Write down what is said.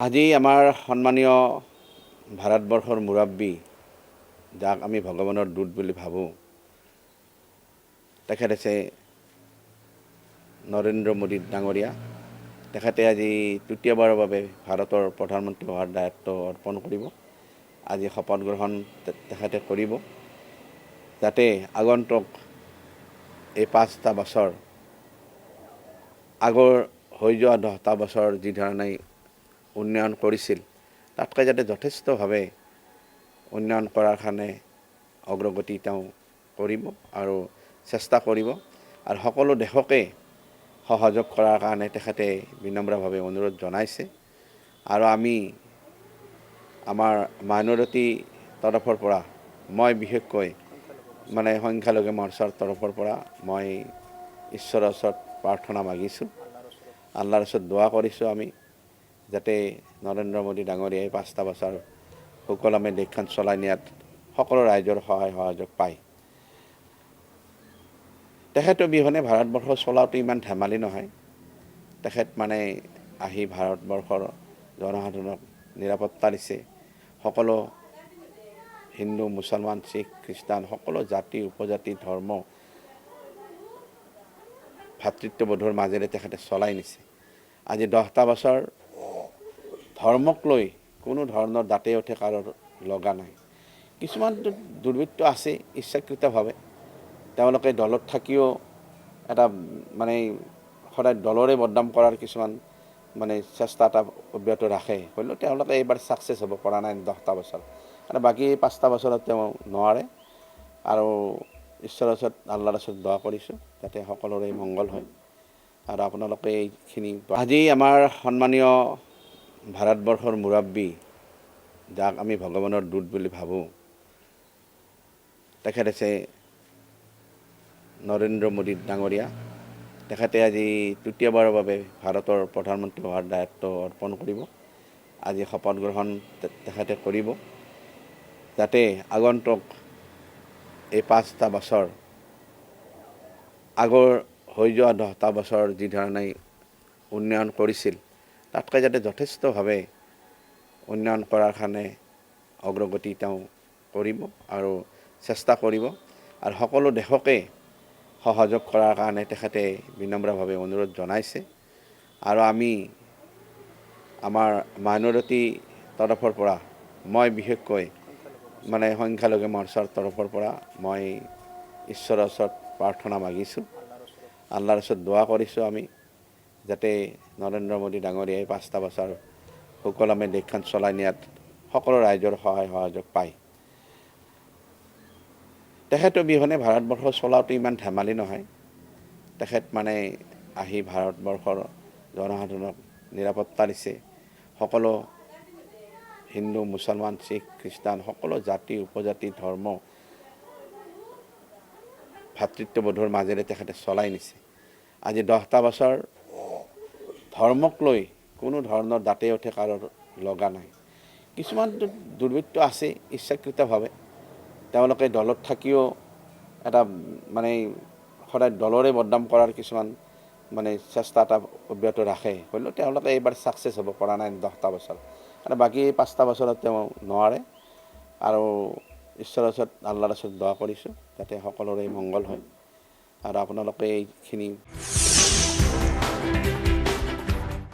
আজি আমাৰ সন্মানীয় ভাৰতবৰ্ষৰ মুৰব্বী, যাক আমি ভগৱানৰ দূত বুলি ভাবোঁ, তেখেত হৈছে নৰেন্দ্ৰ মোদী ডাঙৰীয়া। তেখেতে আজি তৃতীয়বাৰৰ বাবে ভাৰতৰ প্ৰধানমন্ত্ৰী হোৱাৰ দায়িত্ব অৰ্পণ কৰিব। আজি শপত গ্ৰহণ তেখেতে কৰিব, যাতে আগন্তুক এই 5টা বছৰ আগৰ হৈ যোৱা 10টা বছৰ যি ধৰণে উন্নয়ন কৰিছিল, তাতকৈ যাতে যথেষ্টভাৱে উন্নয়ন কৰাৰ কাৰণে অগ্ৰগতি তেওঁ কৰিব আৰু চেষ্টা কৰিব। আৰু সকলো দেশকে সহযোগ কৰাৰ কাৰণে তেখেতে বিনম্ৰভাৱে অনুৰোধ জনাইছে। আৰু আমি আমাৰ মাইনৰিটি তৰফৰ পৰা, মই বিশেষকৈ সংখ্যালঘু মৰ্চাৰ তৰফৰ পৰা মই ঈশ্বৰৰ ওচৰত প্ৰাৰ্থনা মাগিছোঁ, আল্লাহৰ ওচৰত দোৱা কৰিছোঁ আমি, যাতে নৰেন্দ্ৰ মোদী ডাঙৰীয়াই 5টা বছৰ সুকলমে দেশখন চলাই নিয়াত সকলো ৰাইজৰ সহায় সহযোগ পায়। তেখেত অবিহনে ভাৰতবৰ্ষ চলাওঁতে ইমান ধেমালি নহয়। তেখেত আহি ভাৰতবৰ্ষৰ জনসাধাৰণক নিৰাপত্তা দিছে। সকলো হিন্দু, মুছলমান, শিখ, খ্ৰীষ্টান সকলো জাতি উপজাতি ধৰ্ম ভাতৃত্ববোধৰ মাজেৰে তেখেতে চলাই নিছে। আজি 10টা বছৰ ধৰ্মক লৈ কোনো ধৰণৰ দাঁতে উঠে কাৰো লগা নাই। কিছুমান দুৰ্বৃত্ত আছে ইচ্ছাকৃতভাৱে, তেওঁলোকে দলত থাকিও এটা সদায় দলৰে বদনাম কৰাৰ কিছুমান চেষ্টা এটা অব্যাহত ৰাখে। হ'লেও তেওঁলোকে এইবাৰ ছাকচেছ হ'ব পৰা নাই 10টা বছৰ, আৰু বাকী 5টা বছৰত তেওঁ নোৱাৰে। আৰু ঈশ্বৰৰ ওচৰত আল্লাহৰ ওচৰত দোৱা কৰিছোঁ যাতে সকলোৰে মংগল হয়। আৰু আপোনালোকে এইখিনি আজি আমাৰ সন্মানীয় ভাৰতবৰ্ষৰ মুৰব্বী, যাক আমি ভগৱানৰ দূত বুলি ভাবোঁ, তেখেত হৈছে নৰেন্দ্ৰ মোদী ডাঙৰীয়া। তেখেতে আজি তৃতীয়বাৰৰ বাবে ভাৰতৰ প্ৰধানমন্ত্ৰী হোৱাৰ দায়িত্ব অৰ্পণ কৰিব। আজি শপত গ্ৰহণ তেখেতে কৰিব, যাতে আগন্তুক এই 5টা বছৰ আগৰ হৈ যোৱা 10টা বছৰ যি ধৰণে উন্নয়ন কৰিছিল, তাতকৈ যাতে যথেষ্টভাৱে উন্নয়ন কৰাৰ কাৰণে অগ্ৰগতি তেওঁ কৰিব আৰু চেষ্টা কৰিব। আৰু সকলো দেশকে সহযোগ কৰাৰ কাৰণে তেখেতে বিনম্ৰভাৱে অনুৰোধ জনাইছে। আৰু আমি আমাৰ মাইনৰিটি তৰফৰ পৰা, মই বিশেষকৈ সংখ্যালঘু মৰ্চাৰ তৰফৰ পৰা মই ঈশ্বৰৰ ওচৰত প্ৰাৰ্থনা মাগিছোঁ, আল্লাহৰ ওচৰত দোৱা কৰিছোঁ আমি, যাতে নৰেন্দ্ৰ মোদী ডাঙৰীয়াই 5টা বছৰ সুকলমে দেশখন চলাই নিয়াত সকলো ৰাইজৰ সহায় সহযোগ পায়। তেখেত অবিহনে ভাৰতবৰ্ষ চলাওঁতে ইমান ধেমালি নহয়। তেখেত আহি ভাৰতবৰ্ষৰ জনসাধাৰণক নিৰাপত্তা দিছে। সকলো হিন্দু, মুছলমান, শিখ, খ্ৰীষ্টান সকলো জাতি উপজাতি ধৰ্ম ভাতৃত্ববোধৰ মাজেৰে তেখেতে চলাই নিছে। আজি 10টা বছৰ ধৰ্মক লৈ কোনো ধৰণৰ দাঁতে উঠে কাৰো লগা নাই। কিছুমান দুৰ্বৃত্ত আছে ইচ্ছাকৃতভাৱে, তেওঁলোকে দলত থাকিও এটা সদায় দলৰে বদনাম কৰাৰ কিছুমান চেষ্টা এটা অব্যাহত ৰাখে। হ'লেও তেওঁলোকে এইবাৰ ছাকচেছ হ'ব পৰা নাই 10টা বছৰ, আৰু বাকী 5টা বছৰত তেওঁ নোৱাৰে। আৰু ঈশ্বৰৰ ওচৰত আল্লাহৰ ওচৰত দোৱা কৰিছোঁ যাতে সকলোৰে মংগল হয়। আৰু আপোনালোকে এইখিনি